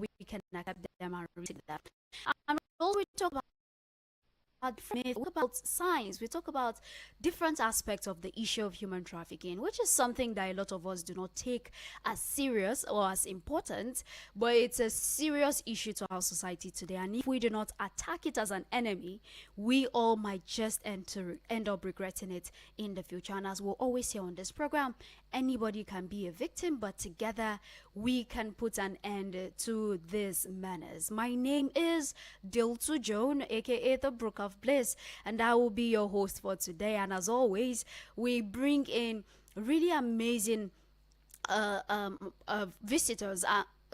we can accept them and receive them. And also we talk about myth, we talk about science, we talk about different aspects of the issue of human trafficking, which is something that a lot of us do not take as serious or as important, but it's a serious issue to our society today. And if we do not attack it as an enemy, we all might just end up regretting it in the future. And as we'll always say on this program, anybody can be a victim, but together we can put an end to this menace. My name is Diltu Joan, aka the Brook of Bliss, and I will be your host for today. And as always, we bring in really amazing visitors,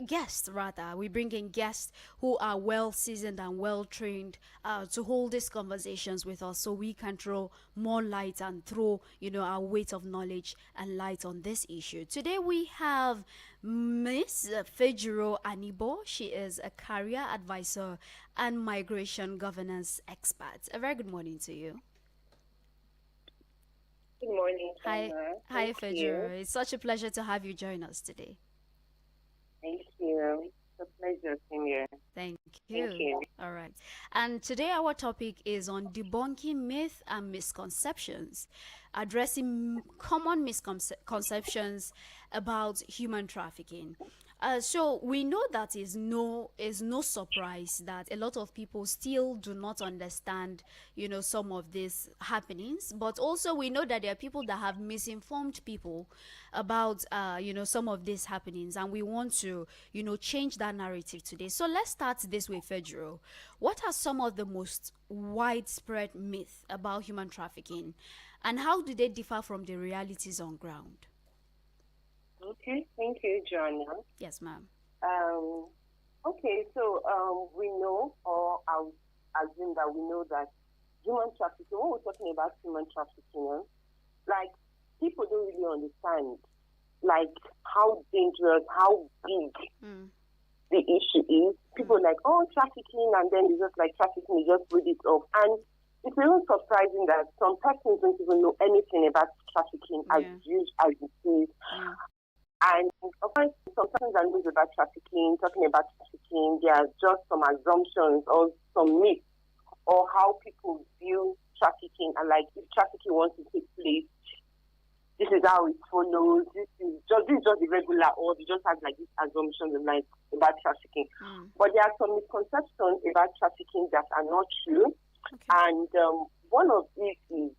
guests rather. We bring in guests who are well seasoned and well trained to hold these conversations with us, so we can throw more light and throw our weight of knowledge and light on this issue. Today we have Miss Fejiro Anibo. She is a career advisor and migration governance expert. A very good morning to you. Good morning. Hi, Fejiro. It's such a pleasure to have you join us today. Thank you. It's a pleasure being here. Thank you. All right. And today our topic is on debunking myth and misconceptions, addressing common misconceptions about human trafficking. So we know that is no surprise that a lot of people still do not understand, some of these happenings. But also we know that there are people that have misinformed people about, some of these happenings, and we want to, change that narrative today. So let's start this with Fejiro. What are some of the most widespread myths about human trafficking, and how do they differ from the realities on ground? Okay, thank you, Joanna. Yes, ma'am. Okay, so we know, or I'll assume that we know that human trafficking, when we're talking about human trafficking, like, people don't really understand, like, how dangerous, how big the issue is. People are like, oh, trafficking, and then they just like, trafficking, they just read it off. And it's really surprising that some persons don't even know anything about trafficking as huge as it is. Yeah. And of course, some persons are news about trafficking, talking about trafficking. There are just some assumptions or some myths or how people view trafficking, and like, if trafficking wants to take place, this is how it follows. This is just the regular, or they just have like these assumptions like about trafficking. But there are some misconceptions about trafficking that are not true. Okay. And one of these is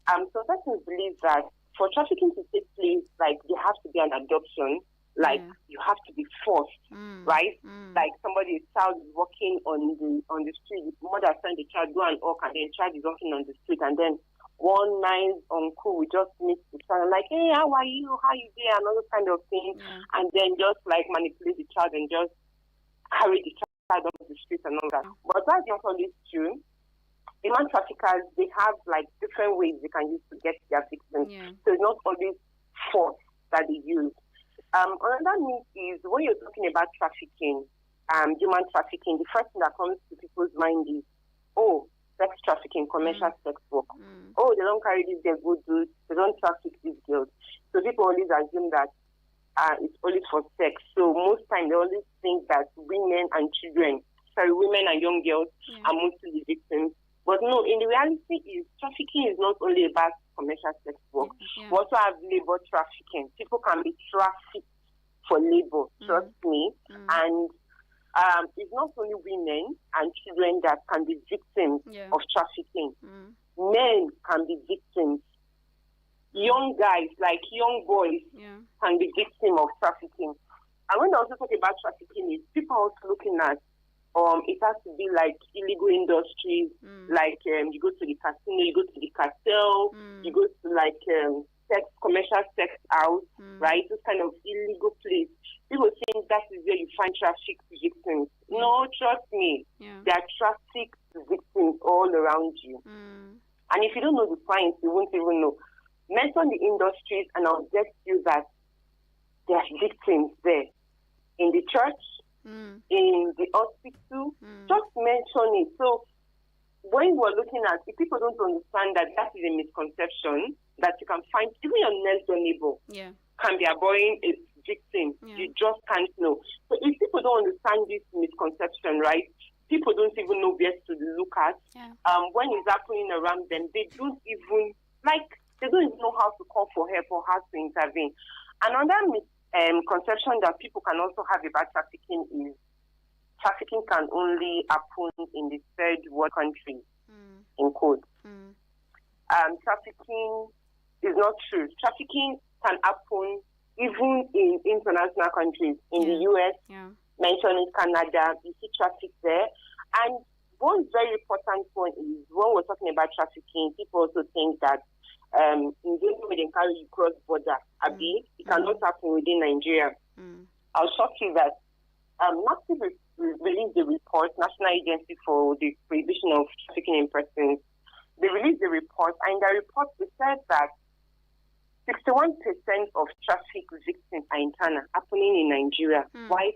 some persons believe that for trafficking to take place, like, there has to be an adoption, like, you have to be forced, right? Like, a child is walking on the street, the mother sends the child, go and walk, and then child is walking on the street, and then one nice uncle will just meet the child, like, hey, how are you? How you doing? And all those kind of things, and then just like manipulate the child and just carry the child off the street and all that. But that's not always true. Human traffickers, they have like different ways they can use to get their victims. So it's not always force that they use. Another myth is when you're talking about trafficking, human trafficking, the first thing that comes to people's mind is, oh, sex trafficking, commercial sex work. Oh, they don't carry these girls good dudes, they don't traffic these girls. So people always assume that it's only for sex. So most times they always think that women and young girls are mostly the victims. But no, in the reality is trafficking is not only about commercial sex work. We also have labor trafficking. People can be trafficked for labor, trust me. And it's not only women and children that can be victims of trafficking. Men can be victims. Young guys, like young boys, can be victims of trafficking. And when I also talk about trafficking, people are also looking at it has to be like illegal industries, like you go to the casino, you go to the cartel, you go to like commercial sex house, right? This kind of illegal place. People think that is where you find trafficked victims. No, trust me, there are trafficked victims all around you. And if you don't know the science, you won't even know. Mention the industries, and I'll get you that there are victims there in the church. In the hospital, just mention it. So when we're looking at, if people don't understand that is a misconception, that you can find, even your next door neighbor can be abhorring a victim. You just can't know. So if people don't understand this misconception, right, people don't even know where to look at. When it's happening around them, they don't even know how to call for help or how to intervene. Another misconception that people can also have about trafficking is trafficking can only happen in the third world country, in quotes. Trafficking is not true. Trafficking can happen even in international countries. In the US, mentioned Canada, you see traffic there. And one very important point is when we're talking about trafficking, people also think that in the way they carry you cross border, it cannot happen within Nigeria. I'll shock you that NACTIV released the report, National Agency for the Prohibition of Trafficking in Persons. They released the report, and in the report they said that 61% of traffic victims are internal, happening in Nigeria, while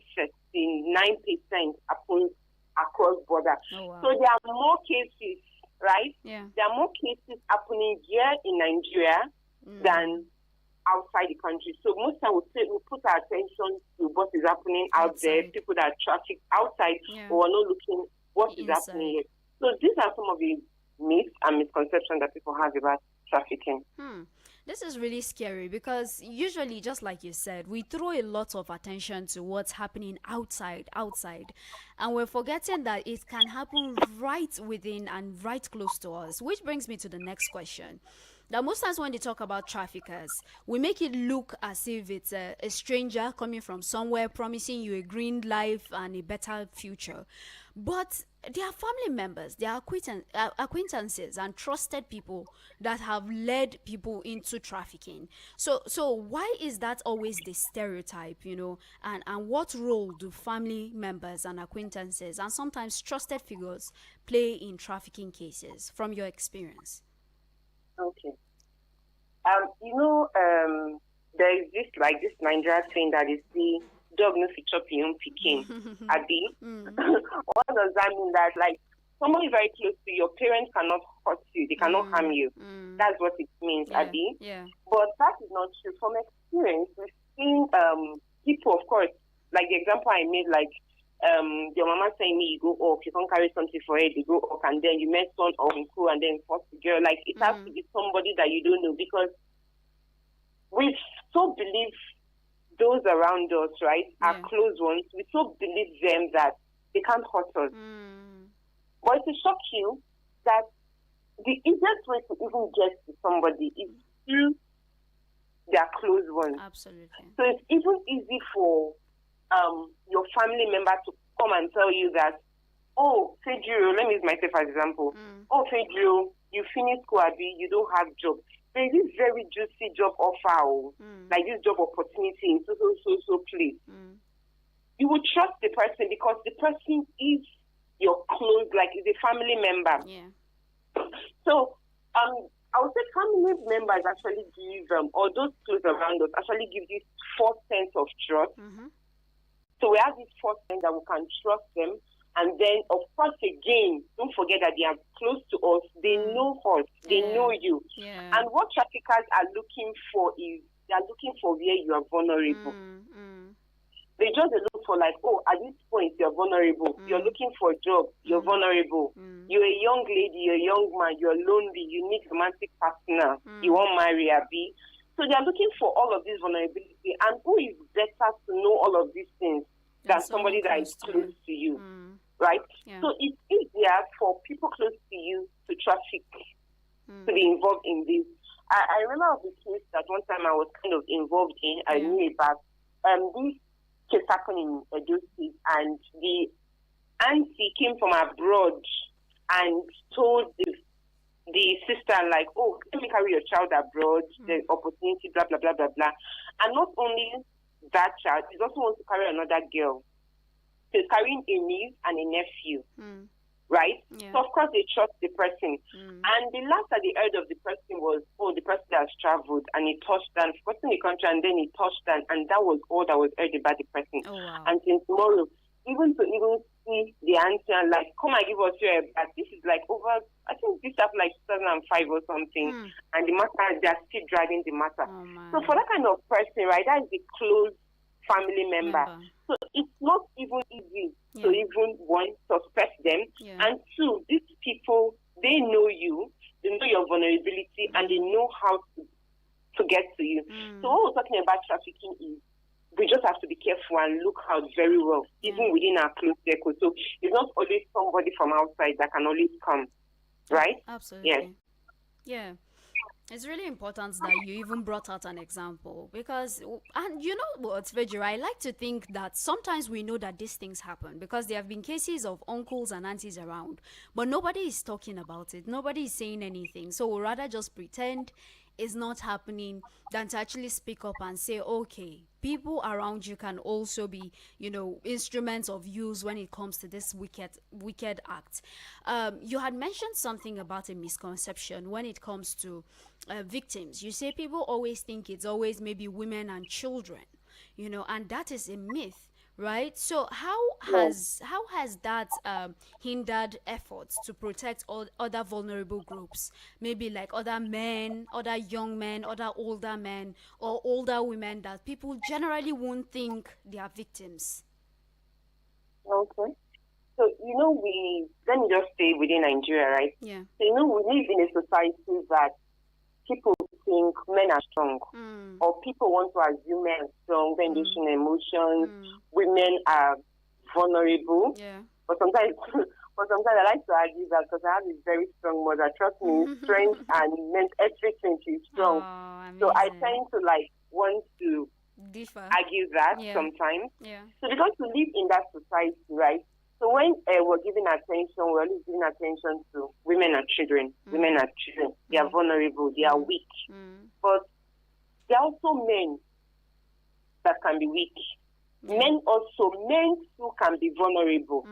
39% happen across border. Oh, wow. So there are more cases, right? Yeah. There are more cases happening here in Nigeria than outside the country. So most time we put our attention to what is happening outside. There, people that are trafficked outside, or are not looking what is happening here. So these are some of the myths and misconceptions that people have about trafficking. This is really scary because usually, just like you said, we throw a lot of attention to what's happening outside, and we're forgetting that it can happen right within and right close to us, which brings me to the next question. Now, most times when they talk about traffickers, we make it look as if it's a stranger coming from somewhere promising you a green life and a better future. But they are family members, they are acquaintances and trusted people that have led people into trafficking. So why is that always the stereotype, and what role do family members and acquaintances and sometimes trusted figures play in trafficking cases from your experience? Okay. There is this Nigerian saying that is the dog no fit chop your own pikin. Abi. What does that mean? That someone is very close to your parents cannot hurt you, they cannot harm you. That's what it means, Abi. Yeah. But that is not true. From experience, we've seen people, of course, like the example I made, your mama saying me, you go off, you can't carry something for it, you go off, and then you met son or uncle, and then first girl. It has to be somebody that you don't know, because we so believe those around us, right, our close ones, we so believe them that they can't hurt us. But it will shock you that the easiest way to even get to somebody is through their close ones. Absolutely. So it's even easy for your family member to come and tell you that, oh, Fedro, let me use myself as example. Oh, Fedro, you finished school, Abi, you don't have job. There is this very juicy job offer, like this job opportunity in so place. You would trust the person because the person is your close, is a family member. Yeah. So, I would say family members actually give, or those close around us actually give this false sense of trust. So we have this false sense that we can trust them. And then, of course, again, don't forget that they are close to us. They know us. They know you. Yeah. And what traffickers are looking for is, they are looking for where you are vulnerable. They just look for at this point, you're vulnerable. You're looking for a job. You're vulnerable. You're a young lady, you're a young man, you're lonely, you need romantic partner. You won't marry, Abi. So they are looking for all of this vulnerability. And who is better to know all of these things than somebody that is close to you, right? Yeah. So it's easier for people close to you to traffic, to be involved in this. I remember of the case that one time I was kind of involved in. I knew about this case happened in Edo State, and the auntie came from abroad and told the sister, oh, let me carry your child abroad, the opportunity, blah, blah, blah, blah, blah. And not only that child, he also wants to carry another girl. So he's carrying a niece and a nephew, right? Yeah. So of course they trust the person. And the last that they heard of the person was, oh, the person has traveled and he touched down, first in the country, and then he touched down, and that was all that was heard about the person. Oh, wow. And since tomorrow, even see the answer and come and give us your back. This is over, I think this happened 2005 or something, and the matter, they're still dragging the matter. Oh, so for that kind of person, right, that is the close family member. So it's not even easy to even, one, suspect them, and two, these people, they know you, they know your vulnerability, and they know how to get to you. So what we're talking about trafficking is, we just have to be careful and look out very well, even within our close circle. So it's not always somebody from outside that can always come, right? Absolutely. Yes. Yeah. It's really important that you even brought out an example because, and you know what, Vejira, I like to think that sometimes we know that these things happen because there have been cases of uncles and aunties around, but nobody is talking about it. Nobody is saying anything. So we'll rather just pretend it's not happening than to actually speak up and say, okay, people around you can also be, instruments of use when it comes to this wicked act. You had mentioned something about a misconception when it comes to victims. You say people always think it's always maybe women and children, and that is a myth, right? So how has that hindered efforts to protect all other vulnerable groups, maybe like other men, other young men, other older men, or older women that people generally won't think they are victims? Okay. So, let me just stay within Nigeria, right? Yeah. So, we live in a society that people think men are strong, or people want to assume men are strong, then they show emotions. Women are vulnerable. Yeah. But sometimes I like to argue that because I have a very strong mother. Trust me, strength and meant everything. She's strong. So I tend to want to differ, argue that sometimes. Yeah. So because we live in that society, right? So when we're giving attention, we're always giving attention to women and children. Women and children. They are vulnerable. They are weak. But there are also men that can be weak. Men too can be vulnerable.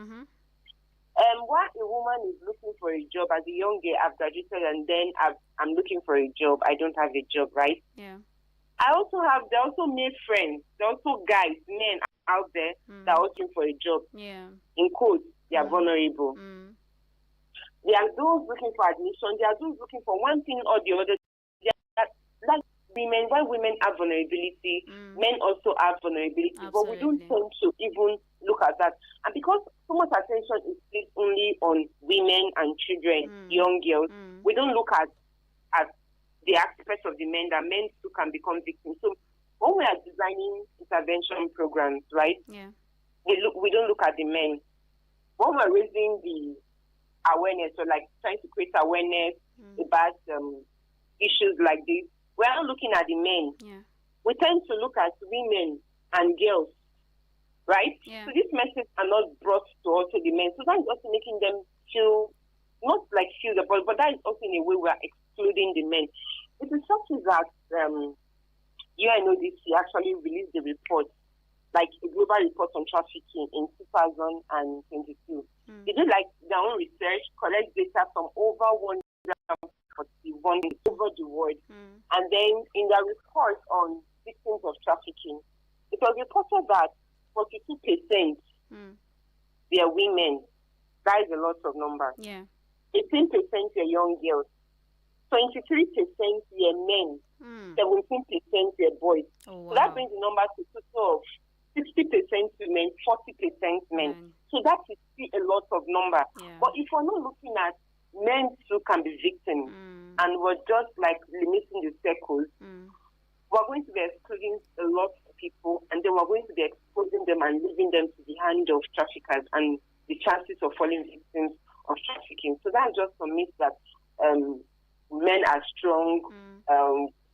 While a woman is looking for a job as a young girl, I've graduated and then I'm looking for a job. I don't have a job, right? Yeah. There are also male friends. There are also guys, men out there that are looking for a job. Yeah. In quotes, they are vulnerable. There are those looking for admission. There are those looking for one thing or the other. Like women, while women have vulnerability, men also have vulnerability. Absolutely. But we don't tend to even look at that. And because so much attention is placed only on women and children, young girls, we don't look at the aspects of the men, that men too can become victims. So when we are designing intervention programs, right? Yeah. We don't look at the men. When we're raising the awareness, or trying to create awareness about issues like this, we're not looking at the men. Yeah. We tend to look at women and girls, right? Yeah. So these messages are not brought to also the men. So that is also making them feel, not feel the ball, but that is also in a way we are excluding the men. It is such that UNODC actually released a report, a global report on trafficking in 2022. They did their own research, collect data from over 141 over the world, and then in their report on victims of trafficking, it was reported that 42% they are women. That is a lot of number. Yeah. 18% are young girls. 23% were men, 17% were boys. Oh, wow. So that brings the number to total of 60% women, 40% men. So that is still a lot of number. Yeah. But if we're not looking at men too can be victims, and we're just limiting the circles, we're going to be excluding a lot of people, and then we're going to be exposing them and leaving them to the hand of traffickers and the chances of falling victims of trafficking. So that's just a myth that men are strong,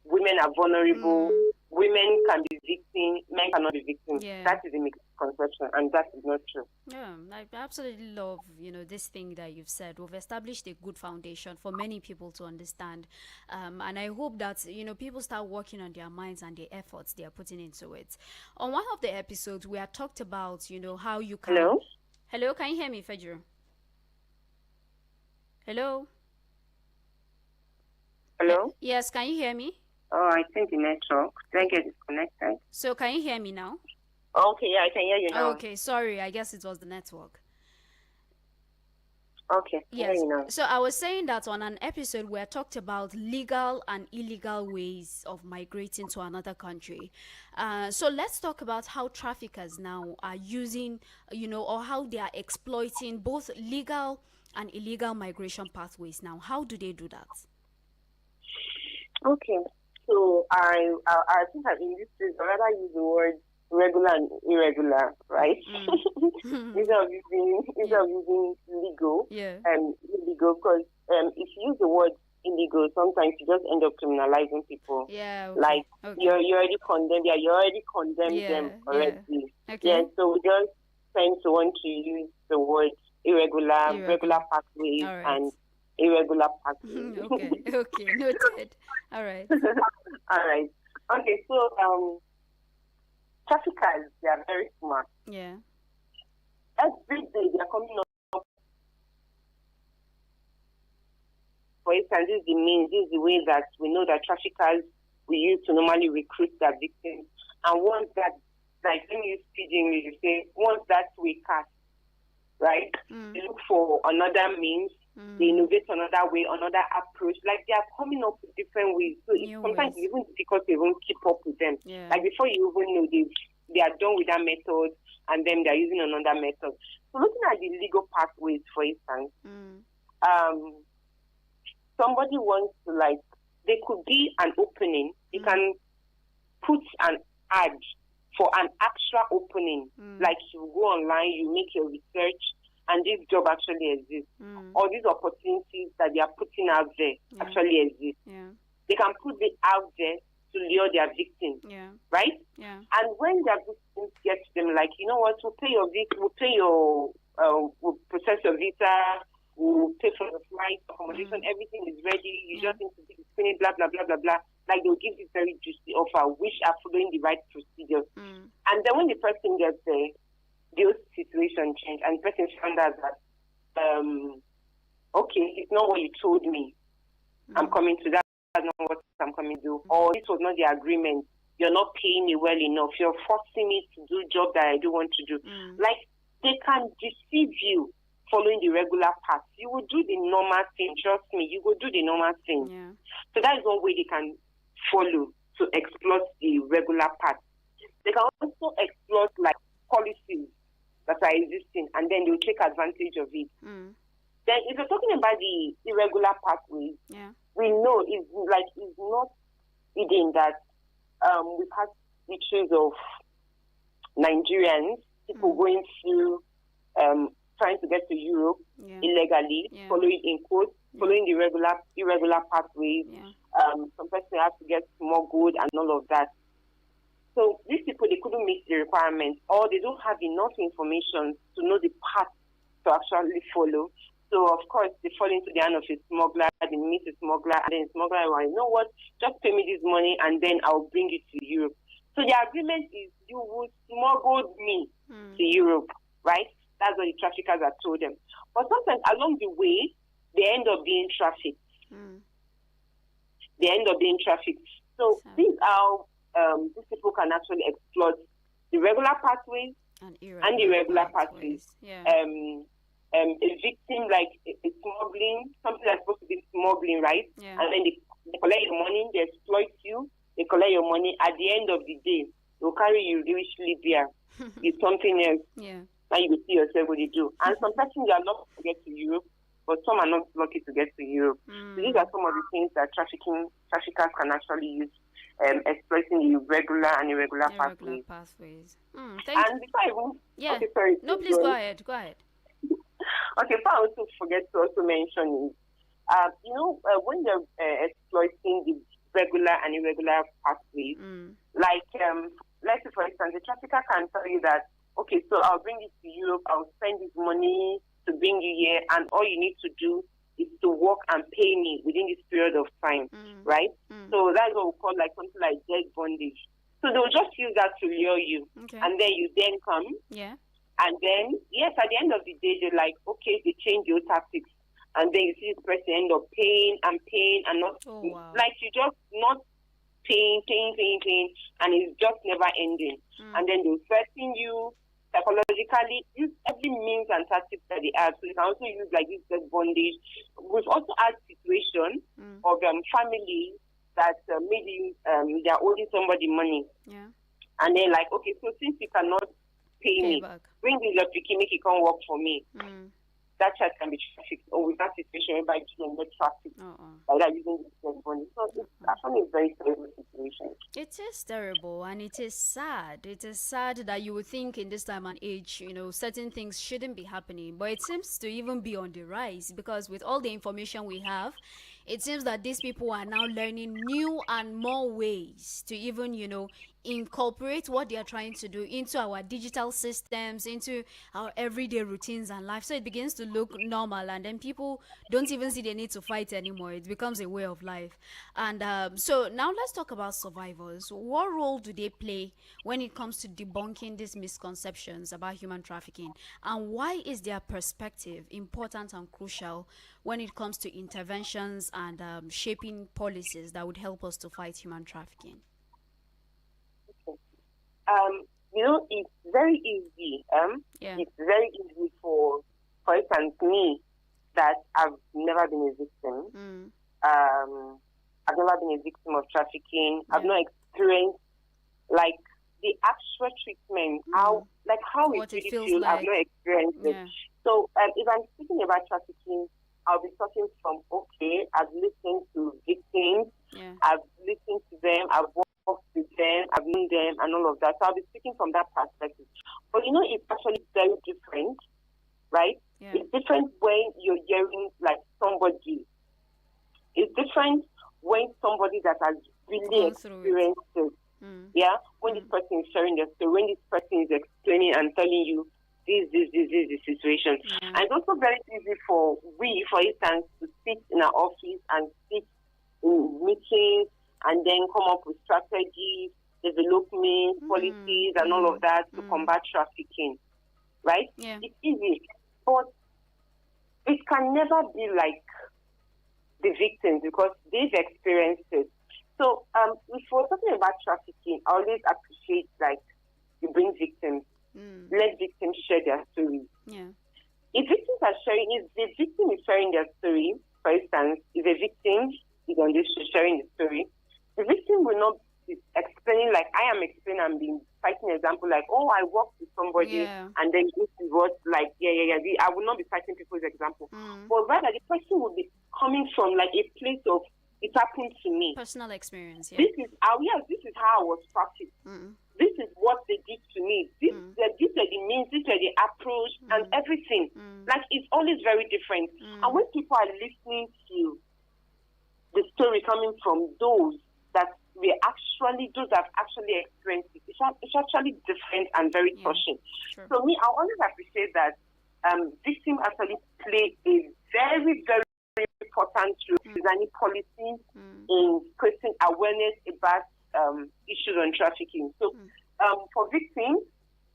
women are vulnerable, women can be victims, men cannot be victims. Yeah. That is a misconception, and that is not true. Yeah, I absolutely love, this thing that you've said. We've established a good foundation for many people to understand. And I hope that, people start working on their minds and the efforts they are putting into it. On one of the episodes, we had talked about, how you can... Hello? Hello, can you hear me, Fejiro? Hello? Hello? Yes, can you hear me? Oh, I think the network. Did I get disconnected? So can you hear me now? Okay, yeah, I can hear you now. Okay, sorry, I guess it was the network. Okay, Yes. you know. So I was saying that on an episode where I talked about legal and illegal ways of migrating to another country. So let's talk about how traffickers now are using, or how they are exploiting both legal and illegal migration pathways now. How do they do that? Okay. So I think that in this case, I'd rather use the word regular and irregular, right? Instead of using legal Yeah. and illegal, because if you use the word illegal, sometimes you just end up criminalizing people. Yeah. Okay. Like Okay. you already condemned, you already condemned them already. Okay. Yeah. So we just tend to want to use the word irregular, regular pathways, All right. and irregular pathways. Okay. Okay. Noted. All right. All right. Okay. So traffickers, they are very smart. Yeah. Every day they are coming up. For instance, this is the means, this is the way that we know that traffickers we use to normally recruit their victims. And once that, like when you use pidgin, you say, once that we cast, right? They look for another means, they innovate another way, another approach. Like they are coming up with different ways. So sometimes it's even difficult to even keep up with them. Yeah. Like before you even know they are done with that method and then they're using another method. So looking at the legal pathways, for instance, somebody wants to there could be an opening. You can put an ad for an extra opening. Like you go online, you make your research, and this job actually exists. All these opportunities that they are putting out there actually exist. Yeah. They can put it out there to lure their victims, right? Yeah. And when their victims get to them, like, you know what, we'll process your visa, we'll pay for the flight, accommodation, everything is ready, you just need to be screening, blah, blah, blah, blah, blah. Like, they'll give this very juicy offer, which are following the right procedures. And then when the person gets there, the situation change, and the person found out that, okay, it's not what you told me. I'm coming to that. That's not what I'm coming to do. Or this was not the agreement. You're not paying me well enough. You're forcing me to do a job that I don't want to do. Like, they can deceive you following the regular path. You will do the normal thing. Trust me, you will do the normal thing. Yeah. So that is one way they can follow to exploit the regular path. They can also exploit like policies that are existing, and then they'll take advantage of it. Then if you're talking about the irregular pathways, we know it's not hidden that we've had issues of Nigerians, people going through trying to get to Europe illegally, following in quotes, following the irregular pathways. Some person has to get smuggled and all of that. So these people, they couldn't meet the requirements, or they don't have enough information to know the path to actually follow. So, of course, they fall into the hand of a smuggler, they meet a smuggler, and then the smuggler will, you know what, just pay me this money, and then I'll bring it to Europe. So the agreement is you will smuggle me to Europe, right? That's what the traffickers have told them. But sometimes along the way, they end up being trafficked. They end up being trafficked. So these are these people can actually exploit the regular pathways and irregular pathways. A victim like a smuggling, something that's supposed to be smuggling, right? And then they collect your money, they exploit you, they collect your money. At the end of the day, they'll carry you reach Libya. It's something else. And you will see yourself what you do. And some persons are not to get to Europe, but some are not lucky to get to Europe. So these are some of the things that traffickers can actually use. Exploiting the regular and irregular pathways. Thank you. Before I even, okay, sorry. No, please go ahead. Okay, but I also forget to also mention is, when they're exploiting the regular and irregular pathways, like, let's say, for instance, the trafficker can tell you that, okay, so I'll bring you to Europe, I'll spend this money to bring you here, and all you need to do is to work and pay me within this period of time, right? So that's what we call like something like debt bondage. So they'll just use that to lure you, and then you then come, and then yes, at the end of the day, they're like, okay, they change your tactics, and then you see this person end up paying and not like you just not paying, and it's just never ending, and then they'll threaten you psychologically, use every means and tactics that they have. So you can also use like this debt bondage. We've also had situations of families that maybe they're owing somebody money. Yeah. And they're like, okay, so since you cannot pay me, back. bring this your pikin, make it come work for me. That child can be trafficked, or with that situation whereby children get trafficked by that using this debt bondage. So it's actually a very terrible situation. It is terrible, and it is sad. It is sad that you would think in this time and age, certain things shouldn't be happening, but it seems to even be on the rise, because with all the information we have, it seems that these people are now learning new and more ways to even, incorporate what they are trying to do into our digital systems, into our everyday routines and life. So it begins to look normal, and then people don't even see the need to fight anymore. It becomes a way of life. And so now let's talk about survivors. What role do they play when it comes to debunking these misconceptions about human trafficking? And why is their perspective important and crucial when it comes to interventions and shaping policies that would help us to fight human trafficking? It's very easy. It's very easy for instance, me, that I've never been a victim. I've never been a victim of trafficking. I've not experienced like the actual treatment, how it really feels. Like. I've not experienced it. So if I'm speaking about trafficking, I'll be talking from I've listened to victims, I've listened to them, I've worked with them, I've known them, and all of that. So I'll be speaking from that perspective. But it's actually very different, right? Yeah. It's different when you're hearing like somebody. It's different when somebody that has really experienced it. Yeah, when this person is sharing their story, when this person is explaining and telling you this is the situation. And it's also very easy for instance, to sit in our office and sit in meetings and then come up with strategies, development, policies, and all of that to combat trafficking. Right? Yeah. It's easy, but it can never be like the victims because they've experienced it. So if we're talking about trafficking, I always appreciate like you bring victims. Let victims share their stories. Yeah. If victims are sharing, if the victim is sharing their story, for instance, if a victim is on this show sharing the story, the victim will not be explaining like I am explaining and being citing an example like, oh, I worked with somebody and then this is what like, I will not be citing people's example. But rather the person will be coming from like a place of it happened to me. Personal experience, This is how I was practiced. This is what they did to me. These are the means, these are the approach and everything. Like it's always very different. And when people are listening to the story coming from those that those that have actually experienced it, it's actually different and very touching. Sure. So me, I always appreciate that victims actually play a very, very important role in designing policies in creating awareness about issues on trafficking. So for victims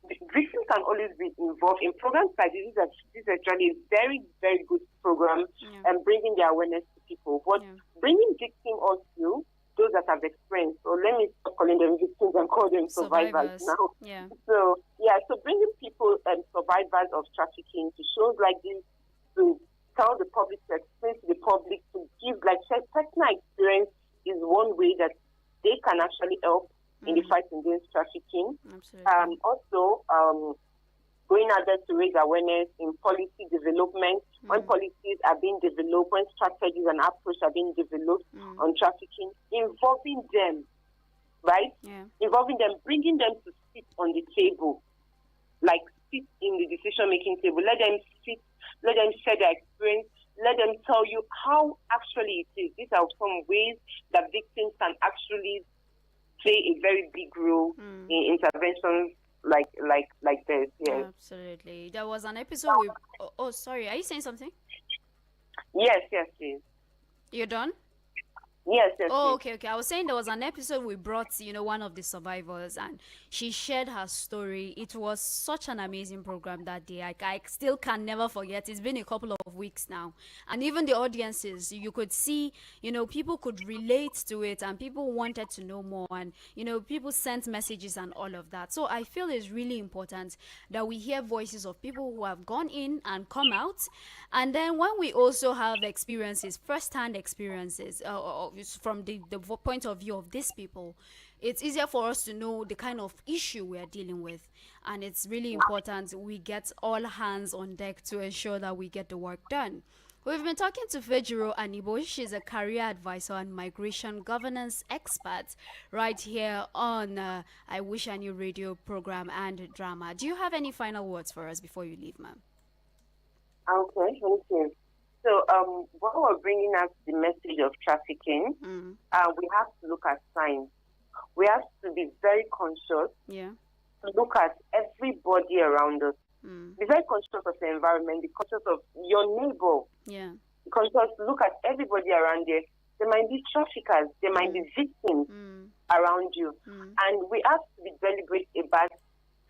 can always be involved in programs like this. This is actually a very, very good program and bringing the awareness to people. But bringing victims also, those that have experienced, so let me stop calling them victims and call them survivors now. Yeah. So bringing people and survivors of trafficking to shows like this, to tell the public, to explain to the public, to give like personal experience is one way that they can actually help in the fight against trafficking. Absolutely. Also, going out there to raise awareness in policy development, when policies are being developed, when strategies and approaches are being developed on trafficking, involving them, right? Yeah. Involving them, bringing them to sit on the table, like sit in the decision-making table. Let them sit, let them share their experience, let them tell you how actually it is. These are some ways that victims can actually play a very big role in interventions like this. Yes. Absolutely. There was an episode with... Oh, sorry. Are you saying something? Yes, please. You're done? Yes, yes, Oh, yes. okay. I was saying there was an episode we brought, one of the survivors, and she shared her story. It was such an amazing program that day. I still can never forget. It's been a couple of weeks now. And even the audiences, you could see, people could relate to it and people wanted to know more. And, people sent messages and all of that. So I feel it's really important that we hear voices of people who have gone in and come out. And then when we also have experiences, first-hand experiences, from the point of view of these people, it's easier for us to know the kind of issue we are dealing with. And it's really important we get all hands on deck to ensure that we get the work done. We've been talking to Fejiro Anibo. She's a career advisor and migration governance expert right here on I Wish I Knew radio program and drama. Do you have any final words for us before you leave, ma'am? Okay, thank you. So, while we're bringing us the message of trafficking, we have to look at signs. We have to be very conscious. Yeah. To look at everybody around us. Be very conscious of the environment. Be conscious of your neighbor. Yeah. Be conscious. Look at everybody around you. There might be traffickers. There might be victims around you, and we have to be deliberate about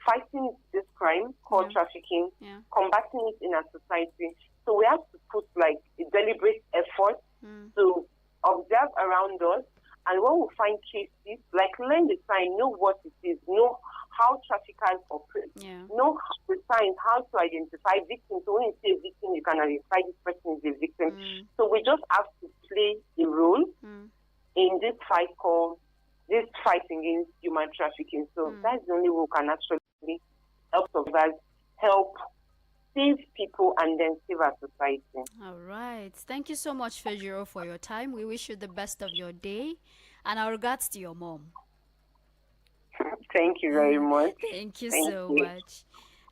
fighting this crime called trafficking, combating it in our society. So we have to put like a deliberate effort to observe around us, and when we find cases, like learn the sign, know what it is, know how traffickers operate, know the signs, how to identify victims. So when you see a victim, you can identify this person is a victim. So we just have to play a role in this fight against human trafficking. So that's the only way we can actually help survivors, help save people, and then save our society. All right. Thank you so much, Fejiro, for your time. We wish you the best of your day, and our regards to your mom. Thank you very much. Thank you so much.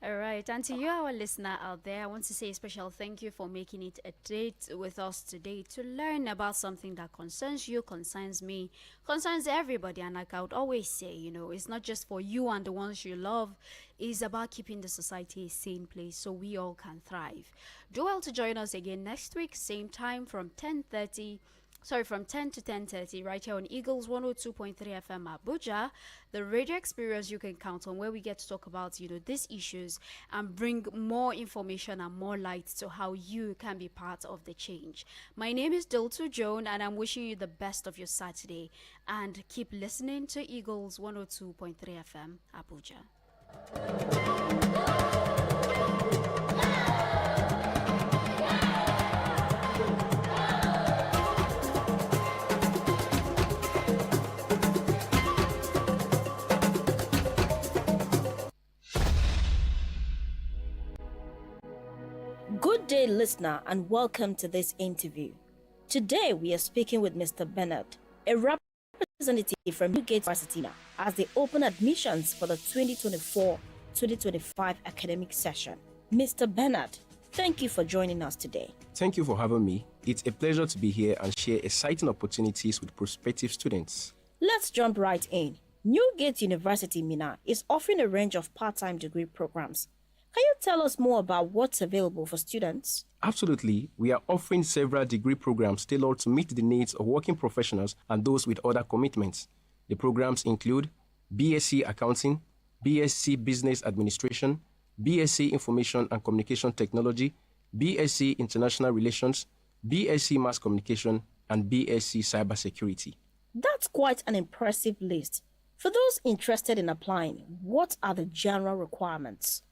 All right. And to you, our listener out there, I want to say a special thank you for making it a date with us today to learn about something that concerns you, concerns me, concerns everybody. And like I would always say, it's not just for you and the ones you love. It's about keeping the society a sane place so we all can thrive. Do well to join us again next week, same time from 10 to 10:30 right here on Eagles 102.3 FM Abuja, the radio experience you can count on, where we get to talk about, these issues and bring more information and more light to how you can be part of the change. My name is Diltu Joan, and I'm wishing you the best of your Saturday, and keep listening to Eagles 102.3 FM Abuja. Good day, listener, and welcome to this interview. Today, we are speaking with Mr. Bernard, a representative from Newgate University, as they open admissions for the 2024-2025 academic session. Mr. Bernard, thank you for joining us today. Thank you for having me. It's a pleasure to be here and share exciting opportunities with prospective students. Let's jump right in. Newgate University, Minna, is offering a range of part-time degree programs. Can you tell us more about what's available for students? Absolutely. We are offering several degree programs tailored to meet the needs of working professionals and those with other commitments. The programs include BSc Accounting, BSc Business Administration, BSc Information and Communication Technology, BSc International Relations, BSc Mass Communication, and BSc Cybersecurity. That's quite an impressive list. For those interested in applying, what are the general requirements?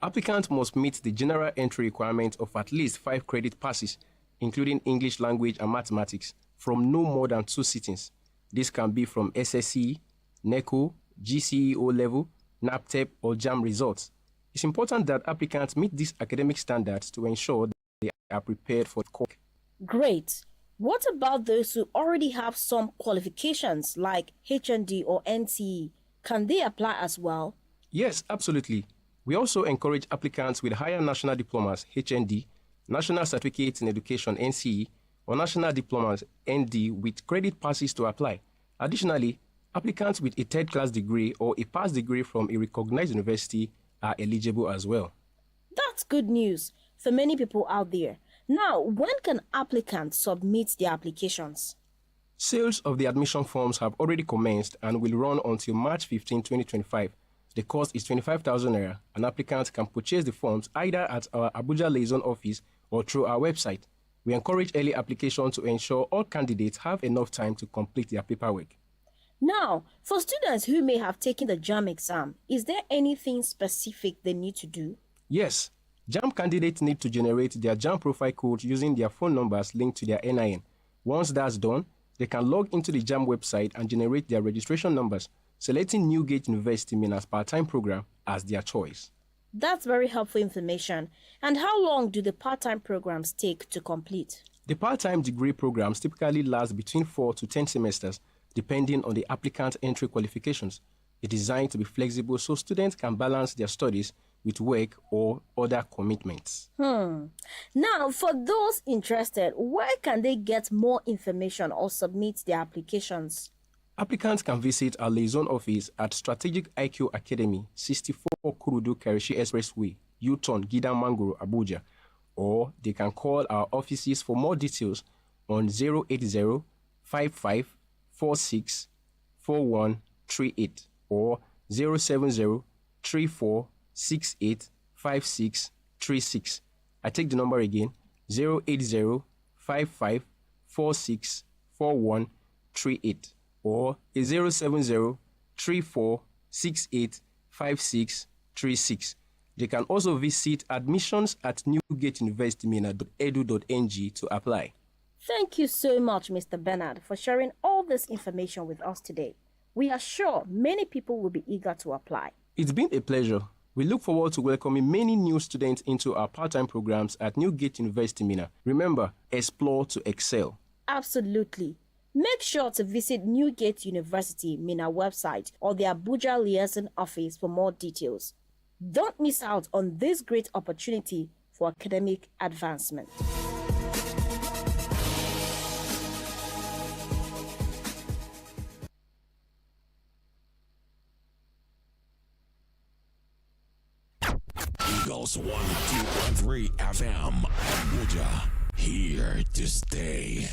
Applicants must meet the general entry requirement of at least 5 credit passes, including English language and mathematics, from no more than 2 sittings. This can be from SSCE, NECO, GCE O-level, NAPTEP, or JAM results. It's important that applicants meet these academic standards to ensure that they are prepared for the course. Great. What about those who already have some qualifications like HND or NCE? Can they apply as well? Yes, absolutely. We also encourage applicants with higher national diplomas, HND, National Certificates in Education, NCE, or National Diplomas, ND, with credit passes to apply. Additionally, applicants with a third-class degree or a past degree from a recognized university are eligible as well. That's good news for many people out there. Now, when can applicants submit their applications? Sales of the admission forms have already commenced and will run until March 15, 2025. The cost is 25,000 naira. An applicant can purchase the forms either at our Abuja liaison office or through our website. We encourage early application to ensure all candidates have enough time to complete their paperwork. Now, for students who may have taken the JAMB exam, is there anything specific they need to do? Yes, JAMB candidates need to generate their JAMB profile code using their phone numbers linked to their NIN. Once that's done, they can log into the JAMB website and generate their registration numbers, selecting Newgate University Mina's part-time program as their choice. That's very helpful information. And how long do the part-time programs take to complete? The part-time degree programs typically last between 4 to 10 semesters, depending on the applicant's entry qualifications. It's designed to be flexible so students can balance their studies with work or other commitments. Now, for those interested, where can they get more information or submit their applications? Applicants can visit our liaison office at Strategic IQ Academy, 64 Kurudu Karishi Expressway, U-Turn, Gidan Mangoro, Abuja, or they can call our offices for more details on 080 55 46 4138 or 070 34 68 56 36. I take the number again, 080 55 46 4138 or 070 34 68 56 36. They can also visit admissions at newgatuniversitymina.edu.ng to apply. Thank you so much, Mr. Bernard, for sharing all this information with us today. We are sure many people will be eager to apply. It's been a pleasure. We look forward to welcoming many new students into our part-time programs at Newgate University Mina. Remember, explore to excel. Absolutely. Make sure to visit Newgate University Mina website or the Abuja liaison office for more details. Don't miss out on this great opportunity for academic advancement. Eagles 102.3 FM Abuja, here to stay.